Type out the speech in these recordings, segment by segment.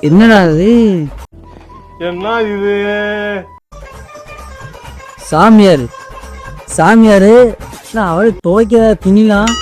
என்னடா இது? என்ன இது? சாமியார் சாமியாரு அவரு துவைக்கிற துணிலாம்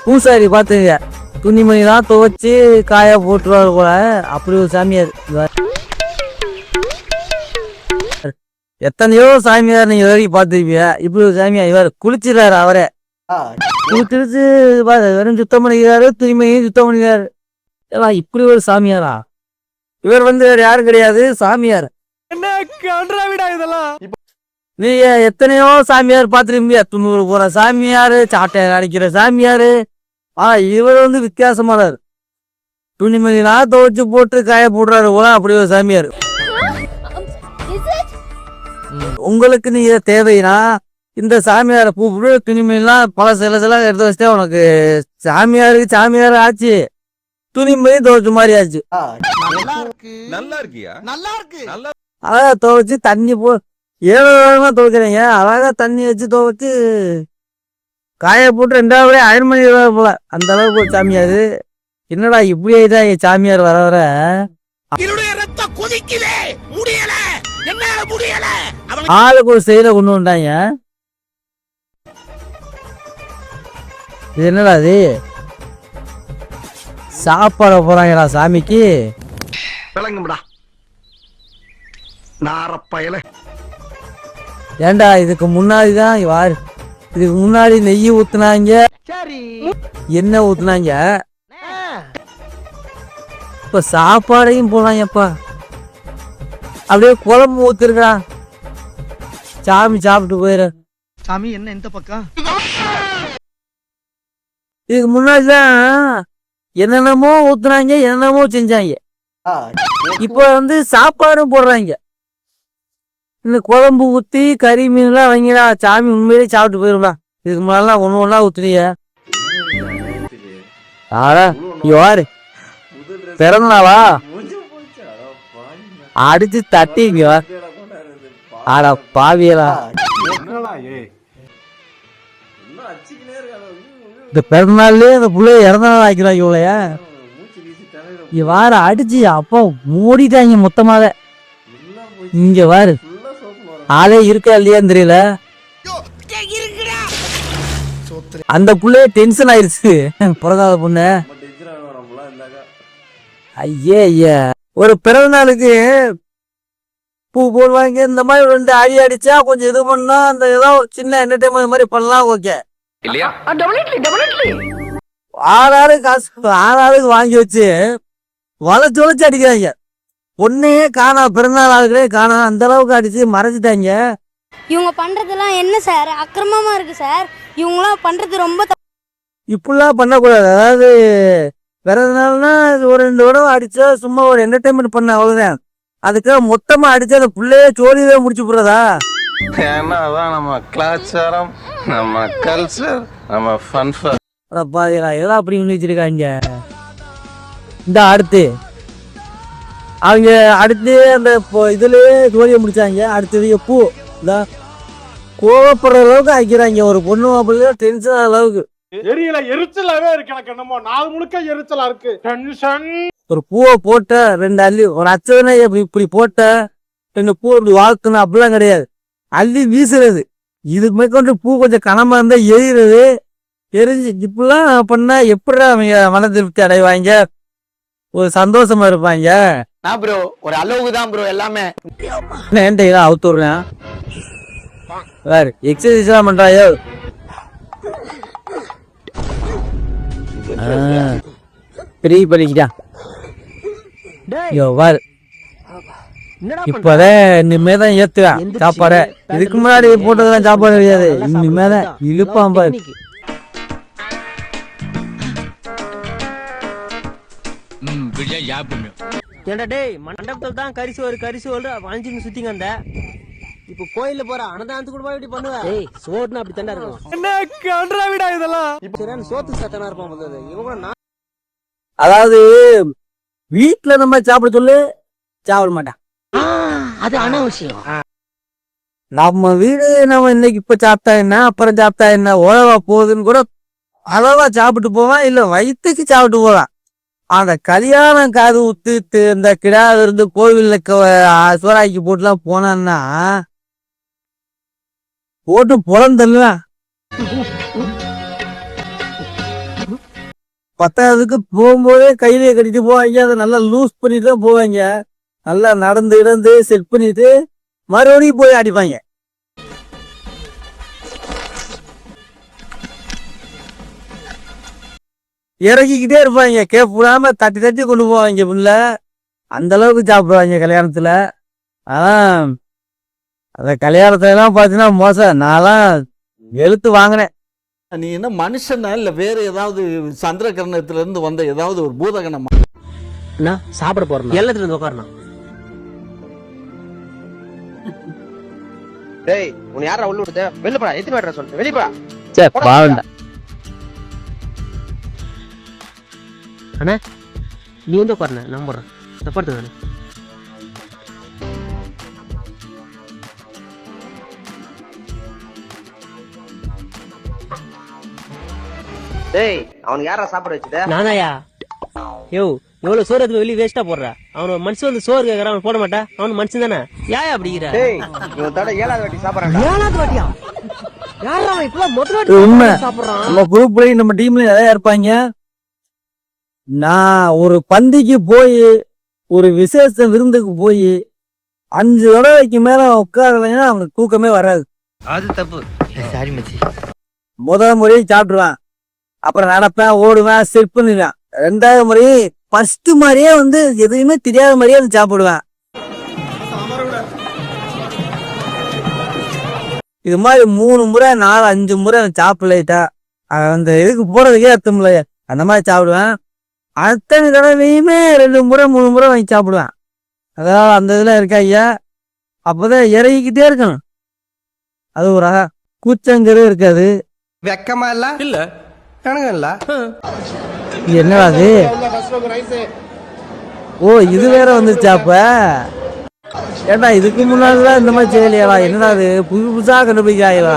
பூசாரி பாத்துங்க, துணிமணிலாம் துவைச்சு காய போட்டுருவாரு போல. அப்படி ஒரு சாமியார். எத்தனையோ சாமியார் நீங்க வரைக்கும் பார்த்துருப்பீங்க. இப்படி ஒரு சாமியார் இவர் குளிச்சிடறாரு. அவரே குளிச்சிருச்சு வெறும் சுத்தம் பண்ணிக்கிறாரு, துணிமணியும் சுத்தம் பண்ணிக்கிறாரு. எல்லாம் இப்படி ஒரு சாமியாரா? இவர் வேற யாரும் கிடையாது, சாமியார். நீங்க எத்தனையோ சாமியார் பார்த்துருப்பீங்க. 90 போற சாமியாரு, சாட்டை அடிக்கிற சாமியாரு. இவர் வித்தியாசமானார். துணிமணிலாம் துவைச்சு போட்டு காய போடுறாரு போல. அப்படி ஒரு சாமியார். உங்களுக்கு நீங்க தேவைன்னா இந்த சாமியாரை கூப்பிட்டு துணிமணிலாம் பல சிலசெல்லாம் எடுத்து வச்சுட்டா உனக்கு சாமியார் ஆச்சு, துணிமணி துவைச்ச மாதிரி ஆச்சு. அழகா துவைச்சு தண்ணி ஏழு துவைக்கிறீங்க. அழகா தண்ணி வச்சு துவைச்சு காய போட்டு 2வது அயன் பண்ணி போல. அந்த அளவுக்கு ஒரு சாமியாரு. என்னடா இப்படி ஆயிட்டா சாமியார் வர வர? ஆளுக்கு ஒரு செயலை கொண்டு வந்தாங்க. இது என்னடா அது? சாப்பாட போறாங்களா சாமிக்கு? ஏண்டா இதுக்கு முன்னாடிதான் இதுக்கு முன்னாடி நெய் ஊத்துனாங்க, எண்ணெய் ஊத்துனாங்க. இப்ப சாப்பாடையும் போனாங்கப்பா. அப்படியே குழம்பு ஊத்துருக்கா. சாமி சாப்பிட்டு போயிரு. சாமி என்ன இந்த பக்கம்? இதுக்கு முன்னாடிதான் என்னென்னமோ ஊத்துனாங்க, என்னென்னமோ செஞ்சாங்க. இப்ப சாப்பாடும் போடுறாங்க. இந்த குழம்பு ஊத்தி கறி மீன்லாம் வாங்கிடா. சாமி உண்மையிலே சாப்பிட்டு போயிருக்கலாம். இதுக்கு முன்னாடிலாம் ஒண்ணா ஊத்துனீங்க. யாரு பிறந்தனாவா? அடிச்சு தட்டிங்க. ஆடா பாவியலா, இந்த பிறந்தநாள்லயே அந்த புள்ளைய இறந்தநாள் ஆக்கிறாங்க. இவளைய வார அடிச்சு அப்பா மூடிட்டாங்க மொத்தமாக. இங்க வாரு, ஆளே இருக்கா இல்லையான்னு தெரியல. அந்த புள்ளைய டென்ஷன் ஆயிருச்சு, பிறந்தாத பொண்ணு. ஐயே ஐயா, ஒரு பிறந்த நாளுக்கு பூ போடுவாங்க. இந்த மாதிரி 2 அடி அடிச்சா கொஞ்சம் இது பண்ணா அந்த ஏதோ சின்ன என்டர்டைன்மெண்ட் மாதிரி பண்ணலாம். ஓகே, ஆளாளுக்கு காசு ஆளாளுக்கு வாங்கி வச்சு வளைச்சு அடிக்கிறாங்க. பொண்ணையே காணா, பிறந்தநாள் ஆளுகளே காணா. அந்த அளவுக்கு அடிச்சு மறைச்சிட்டாங்க. இவங்க பண்றதெல்லாம் என்ன சார்? அக்கிரமமா இருக்கு சார். இவங்களாம் பண்றது ரொம்ப இப்படிலாம் பண்ணக்கூடாது. அதாவது பிறந்தநாள்னா ஒரு 2 தடவை அடிச்சா சும்மா ஒரு என்டர்டைன்மெண்ட் பண்ண, அவ்வளவுதான். அதுக்காக மொத்தமா அடிச்சு அந்த பிள்ளையே சோழியே முடிச்சு போடுறதா? ஏன்னா அதான் நம்ம கலாச்சாரம், நம்ம கல்ச்சர், நம்ம ஃபன். எல்லாம் அப்படி வச்சிருக்காங்க. இந்த அடுத்து அவங்க அந்த இதுலயே ஜோலியை முடிச்சாங்க. அடுத்தது பூ கோவப்படுற அளவுக்கு ஆக்கிறாங்க. ஒரு பொண்ணு அப்படியே டென்ஷன் அளவுக்கு எரியல, எரிச்சலாவே இருக்கு. எனக்கு என்னமோ நாள் முழுக்க எரிச்சலா இருக்கு, டென்ஷன். ஒரு பூவை போட்ட 2 அள்ளி, ஒரு அச்சவனை இப்படி போட்ட 2 பூ இப்படி வாழ்க்கணும் அப்படிலாம் கிடையாது. அள்ளி வீசுறது. இதுக்கு மேற்கொண்டு பூ கொஞ்சம் கனமா இருந்தா எரிகிறது. எரிஞ்சு இப்படிலாம் பண்ணா எப்படி அவங்க மன திருப்தி அடைவாங்க, ஒரு சந்தோஷமா இருப்பாங்க? ப்ரோ ஒரு அளவுக்கு தான் ப்ரோ எல்லாமே. ஏன்டா அவுத்துறேன் வேற எக்ஸசைஸ் எல்லாம் பண்றாயோ? பெரிய பண்ணிக்கிட்டா வாரு. இப்பதான் இனிமேதான் ஏத்துவேன் சாப்பாடு. இதுக்கு முன்னாடி போட்டதெல்லாம் சாப்பாடு கிடையாது. இனிமேதான் இழுப்பான் பாரு. ஏண்டா டேய், மண்டபத்துல தான் கரிசோறு வாங்கிட்டு சுத்திங்க. அந்த இப்ப கோயில்ல போற அன்னதானத்துக்கு கூட இப்படி பண்ணுவ? டேய் சோறுனா அப்படி தண்டா இருக்கும். என்ன கண்டராவிடா இதெல்லாம்? சரியான சோத்து சத்தனா இருப்பான் போது. இவங்க அதாவது வீட்டுல நம்ம சாப்பிட சொல்லு சாப்பிட மாட்டான். அது அனாவசியம். நம்ம வீடு நம்ம இன்னைக்கு இப்ப சாப்பிட்டா என்ன, அப்புறம் சாப்பிட்டா என்ன, உழவா போகுதுன்னு கூட அளவா சாப்பிட்டு போவான். இல்ல வயிற்றுக்கு சாப்பிட்டு போவான். அந்த கல்யாணம் காது ஊத்து இந்த கிடா இருந்து கோவில்ல சோறாக்கி போட்டுலாம் போனான்னா போட்டு புலந்தல்லுவேன். பத்தாவதுக்கு போகும்போதே கையிலே கட்டிட்டு போவாங்க. அதை நல்லா லூஸ் பண்ணிட்டு தான் போவாங்க. நல்லா நடந்து இடந்து செட் பண்ணிட்டு மறுபடியும் போய் அடிப்பாங்க. இறக்கிக்கிட்டே இருப்பாங்க. கேப் விடாம தட்டி தட்டி கொண்டு போவாங்க. புள்ள அந்த அளவுக்கு சாப்பிடுவாங்க கல்யாணத்துல. அதான் அந்த கல்யாணத்துல எல்லாம் பாத்தீங்கன்னா மோசம். நான்லாம் எழுத்து வாங்கினேன். நீ என்ன மனுஷனா இல்ல வேற ஏதாவது சந்திர கிரணத்துல இருந்து வந்த ஏதாவது ஒரு பூதகணமா? அண்ணா சாப்பிட போறேன். எல்லாத்துல இருந்து உட்காரணும். டேய் உன்னை யாரா உள்ள விடுதே? வெளிய போடா. எத்தனை வாட்டற சொல்லிட்டு வெளிய போடா. சே பாவண்டா. அண்ணா நீ வந்து உட்காரணும். நான் போறேன். தப்பாடுது தானே. டேய் அவனுக்கு யாரா சாப்பிட வச்சதே? நானாயா? யோ எவ்வளவு சோறு எடுத்து வெளியே வேஸ்டா போடுற? அவன் மனுஷன் வந்து சோறு கேட்கறான், அவன் போட மாட்டான். அவன் மனுஷன் தானே. ஏன் அப்படிங்கிற? டேய் இவன் தட 7வது வாட்டி சாப்பிடுறான். 7வது வாட்டியா? யாரா அவன் இப்ப முதல் இது உண்மை. வாட்டி சாப்பிடுறான்? நம்ம குரூப்லயும் நம்ம டீம்லயும் நிறைய இருப்பாங்க. நான் ஒரு பந்திக்கு போய் ஒரு விசேஷ விருந்துக்கு போய் 5 தடவைக்கு மேல உட்காரலைன்னா அவனுக்கு தூக்கமே வராது. அது தப்பு. சாரி மச்சி. முதல் முறையும் சாப்பிடுவான். அப்புறம் நடப்பேன், ஓடுவேன், செட் பண்ணுவேன். 2வது முறை ஃபர்ஸ்ட் மாதிரியே வந்து எதுவுமே தெரியாத மாதிரியே வந்து சாப்பிடுவேன். இது மாதிரி 3 முறை 4 5 முறை சாப்பிடலைட்டா அந்த இதுக்கு போறதுக்கே அர்த்தம் இல்லையே. அந்த மாதிரி சாப்பிடுவேன். அத்தனை தடவையுமே 2 முறை 3 முறை வாங்கி சாப்பிடுவேன். அதாவது அந்த இதெல்லாம் இருக்கா ஐயா. அப்பதான் இறங்கிக்கிட்டே இருக்கணும். அது ஒரு கூச்சங்கிறது இருக்காது. வெக்கமா இல்ல? இல்ல எனக்கு இல்ல. இது என்னடா அது? ஓ இது வேற வந்துருச்சாப்ப. ஏண்டா இதுக்கு முன்னாடிதான் இந்த மாதிரி செய்யலையா? என்னடா அது புது புதுசா கண்டுபிடிக்காயா?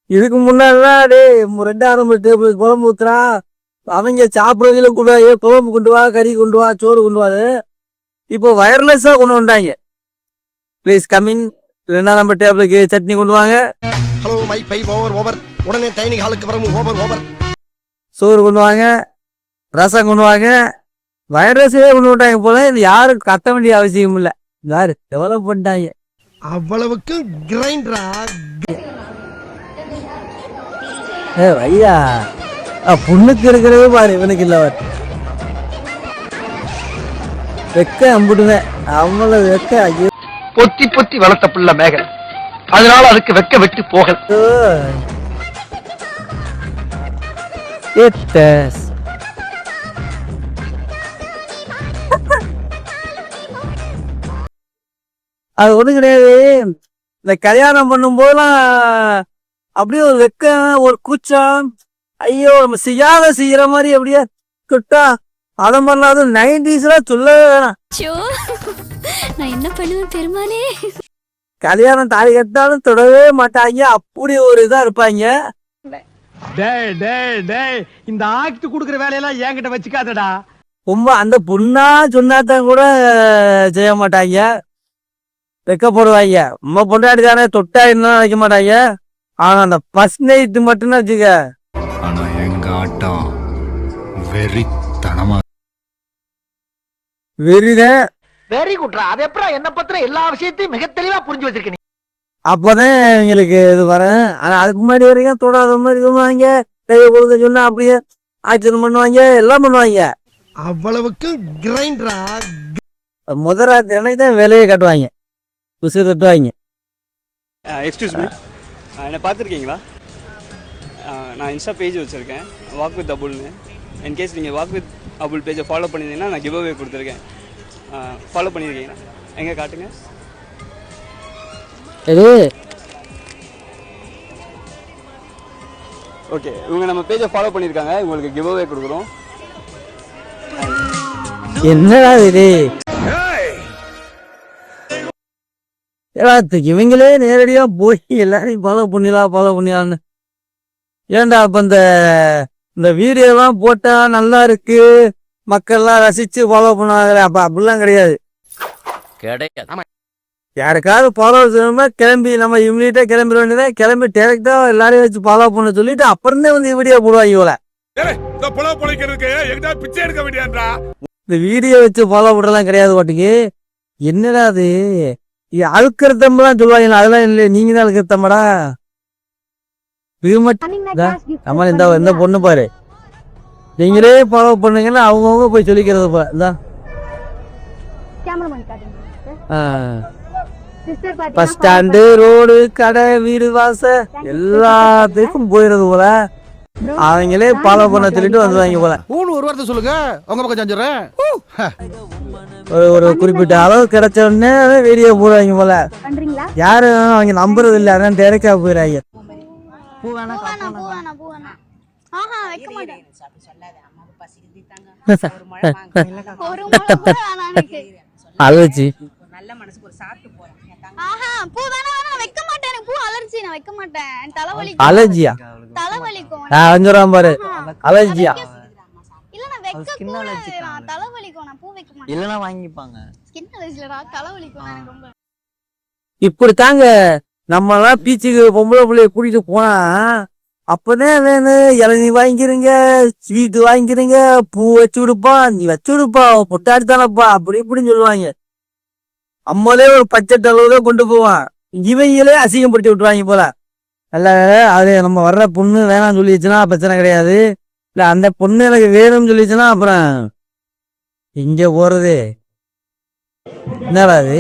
இதுக்கு முன்னாடிதான் டே 2 நம்பர் டேபிள் குழம்பு ஊத்துறா. அவங்க சாப்பிடுறதுல கூட குழம்பு கொண்டு வா, கறி கொண்டு வா, சோறு கொண்டு வா. இப்போ வயர்லெஸ்ஸா கொண்டு வந்தாங்க. ப்ளீஸ் கமிங் 2 நம்பர் டேபிளுக்கு சட்னி கொண்டு வாங்க. ஹலோ மை பை ஓவர் உடனே டைனிங் ஹாலுக்கு வரணும். ஓவர் சோறு கொண்டு வாங்க, ரசம் கொண்டு வாங்க. வயர்லெஸ்ஸே கொண்டு விட்டாங்க போல. இது யாரும் கத்த வேண்டிய அவசியம் இல்லை. யாரு டெவலப் பண்ணிட்டாங்க. அவ்வளவுக்கு கிரைண்டரா? ஐயா புண்ணுக்கு இருக்கிறதே பாரு இவனுக்கு இல்லவர். வெக்க அம்புடுவேன் அவங்கள வெக்க. ஐயோ பொத்தி பொத்தி வளர்த்த புள்ள மேகன், அதனால அதுக்கு வெக்க வெட்டி போகல. அது ஒண்ணும் கிடையாது. இந்த கல்யாணம் பண்ணும் போதெல்லாம் அப்படியே ஒரு வெக்கம், ஒரு கூச்சம். ஐயோ நம்ம செய்யற மாதிரி அப்படியே கிட்டா அத மாதிரிலாம். அது 90s சொல்லவே வேணாம். நான் என்ன பண்ணுவேன் பெருமானே. கல்யாணம் தாலி கட்டாலும் தொடவே மாட்டாங்க. அப்படி ஒரு இதா இருப்பாங்க. டேய் டேய் டேய் இந்த ஆக்ட் குடுக்குற வேலையெல்லாம் என்கிட்ட வச்சுக்காதடா. ரொம்ப அந்த பொண்ணா சொன்னாதான் கூட செய்ய மாட்டாங்க. வெக்கப்படுவாங்க. நம்ம பொண்டாடி தானே தொட்டா என்ன வைக்க மாட்டாங்க. ஆனா அந்த ஃபர்ஸ்ட் நைட் மட்டும்தான் வச்சுக்க. ஆனா எங்க ஆட்டம் வெறித்தனமா வெறிதான். வெரி குட்ரா. அது எப்பறா என்ன பத்திர எல்லா விஷயத்தையும் மிக தெளிவா புரிஞ்சு வச்சிருக்க நீ. அப்பதான் எங்களுக்கு இது வரும். ஆனா அதுக்கு முன்னாடி வரைக்கும் தொடாத மாதிரி சொல்லுவாங்க. கையை கொடுக்க சொன்னா அப்படியே ஆச்சரியம் பண்ணுவாங்க, எல்லாம் பண்ணுவாங்க. அவ்வளவுக்கு கிரைண்டரா? முதல் எனக்கு தான் வேலையை காட்டுவாங்க, புசு தட்டுவாங்க. எக்ஸ்கியூஸ் மீ, என்ன பார்த்துருக்கீங்களா? நான் இன்ஸ்டா பேஜ் வச்சுருக்கேன், வாக் வித் அபுல்னு. இன்கேஸ் நீங்கள் வாக் வித் அபுல் பேஜை ஃபாலோ பண்ணியிருந்தீங்கன்னா நான் கிவ் அவே கொடுத்துருக்கேன். ஃபாலோ பண்ணியிருக்கீங்களா? எங்கே காட்டுங்க. ஓகே, இவங்க நம்ம பேஜை ஃபாலோ பண்ணியிருக்காங்க, உங்களுக்கு கிவ் அவே கொடுக்குறோம். என்னடா இது? இவங்களே நேரடியா போய் எல்லாரையும் ஃபாலோ பண்ணிடலான்னு ஏன்டா அப்ப இந்த வீடியோலாம் போட்டா நல்லா இருக்கு, மக்கள்லாம் ரசிச்சு ஃபாலோ பண்ணுவாங்க. அப்ப அப்படிலாம் கிடையாது. யாருக்காவது ஃபாலோ செய்யணுமா கிளம்பி நம்ம இம்மிடியா கிளம்பிட வேண்டியதான். கிளம்பி டேரக்டா எல்லாரையும் வச்சு ஃபாலோ பண்ண சொல்லிட்டு அப்புறம் தான் வந்து வீடியோ போடுவாங்க. இவள இந்த வீடியோ வச்சு ஃபாலோ பண்றதெல்லாம் கிடையாது. பாட்டுக்கு என்னடா அது அழுக்கிறதம்பெல்லாம் சொல்லுவாங்க. அதெல்லாம் இல்லை, நீங்க தான் அழுக்கிறதம்படா. நம்ம இந்த பொண்ணு பாரு, நீங்களே ஃபாலோ பண்ணுங்கன்னா அவங்கவுங்க போய் சொல்லிக்கிறது போல. பஸ் ஸ்டாண்டு, ரோடு, கடை, வீடு, வாச எல்லாத்துக்கும் போயிடுறது போல. அவங்களே ஃபாலோ பண்ண சொல்லிட்டு வந்துவாங்க போல. ஒரு வார்த்தை சொல்லுங்க, உங்க பக்கம் செஞ்சுறேன். ஒரு குறிப்பிட்ட அளவு கிடைச்ச உடனே வீடியோ போடுவாங்க போல. யாரும் அவங்க நம்புறது இல்லை, அதான் டேரக்டா போயிடுறாங்க. அலர்ஜி அலர்ஜியா? அஞ்சுறான் பாரு, அலர்ஜியா? இப்படித்தாங்க நம்ம எல்லாம் பீச்சுக்கு பொம்பளை பிள்ளைய கூட்டிட்டு போனா அப்பதான் வேணும் இளநீ வாங்கிக்கிறீங்க, ஸ்வீட்டு வாங்கிக்கிறீங்க, பூ வச்சு விடுப்பா, நீ வச்சு விடுப்பா, பொட்டாடி தானப்பா, அப்படி இப்படின்னு சொல்லுவாங்க. அம்மாலே ஒரு பட்ஜெட் அளவுல கொண்டு போவான். இவங்களே அசிங்கப்படுத்தி விட்டுருவாங்க போல. அல்ல அது நம்ம வர்ற பொண்ணு வேணாம்னு சொல்லிடுச்சுன்னா பிரச்சனை கிடையாது. இல்ல அந்த பொண்ணு எனக்கு வேணும்னு சொல்லிச்சுன்னா அப்புறம் இங்க போறது என்னடா அது?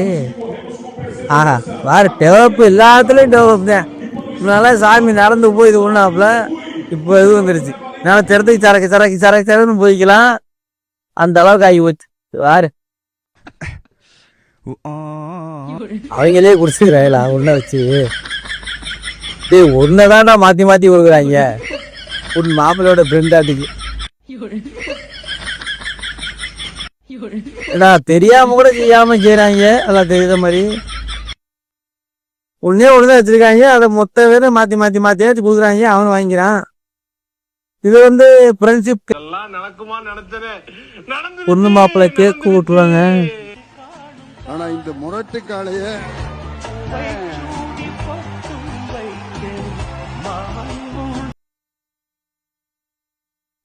ஆஹா வேற டெவலப், எல்லாத்துலயும் டெவலப் தான். முன்னால சாமி நடந்து போய் இது ஒண்ணாப்புல, இப்போ இது வந்துருச்சு. என்னால திறத்துக்கு சரக்கு போய்க்கலாம், அந்த அளவுக்கு ஆகி போச்சு. வாரு அவங்களே குடிச்சுக்கிறாங்களா ஒன்ன வச்சு? ஒன்னதான்டா மாத்தி மாத்தி கொடுக்குறாங்க. உன் மாப்பிள்ளையோட ஃப்ரெண்டாட்டுக்கு தெரியாம கூட செய்யாம செய்யறாங்க. அதான் தெரியுத மாதிரி ஒண்ணுதான் வச்சிருக்காங்க. அதை மொத்த பேரும் மாத்தி மாத்தி மாத்தி கொடுக்குறாங்க, அவன் வாங்கிக்கிறான். இது ஃப்ரெண்ட்ஷிப். பொண்ணு மாப்பிள்ளை கேக்கு விட்டுருவாங்க. ஆனா இந்த முரட்டு காளைய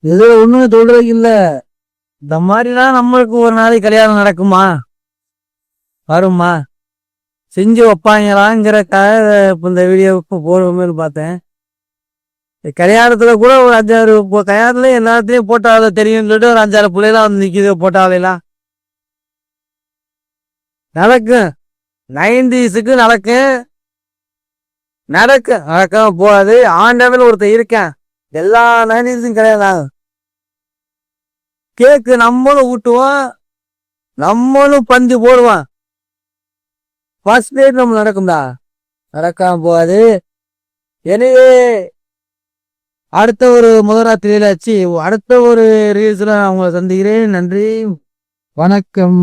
இதுல ஒண்ணுமே சொல்றதுக்கு இல்ல. இந்த மாதிரிலாம் நம்மளுக்கு ஒரு நாளைக்கு கல்யாணம் நடக்குமா, வருமா, செஞ்சு வைப்பாங்களாங்கிறக்காக இந்த வீடியோ போடுவோமேனு பார்த்தேன். கல்யாணத்துல கூட ஒரு 5-6 கல்யாணத்துல எல்லாத்தையும் போட்டால தெரியும்னு சொல்லிட்டு ஒரு 5-6 பிள்ளைலாம் வந்து நிக்குது போட்டாலாம். நடக்கும், 90s நடக்காம போகாது. ஆண்டவன் ஒருத்தர் இருக்கேன், எல்லா 90s கிடையாது. கேக்கு நம்மளும் ஊட்டுவோம், நம்மளும் பந்து போடுவான். ஃபர்ஸ்ட் டேட் நம்ம நடக்கும்டா, நடக்காம போகாது. எனவே அடுத்த ஒரு முதராத்திரியில அடுத்த ஒரு ரீல்ஸ்ல அவங்களை சந்திக்கிறேன். நன்றி, வணக்கம்.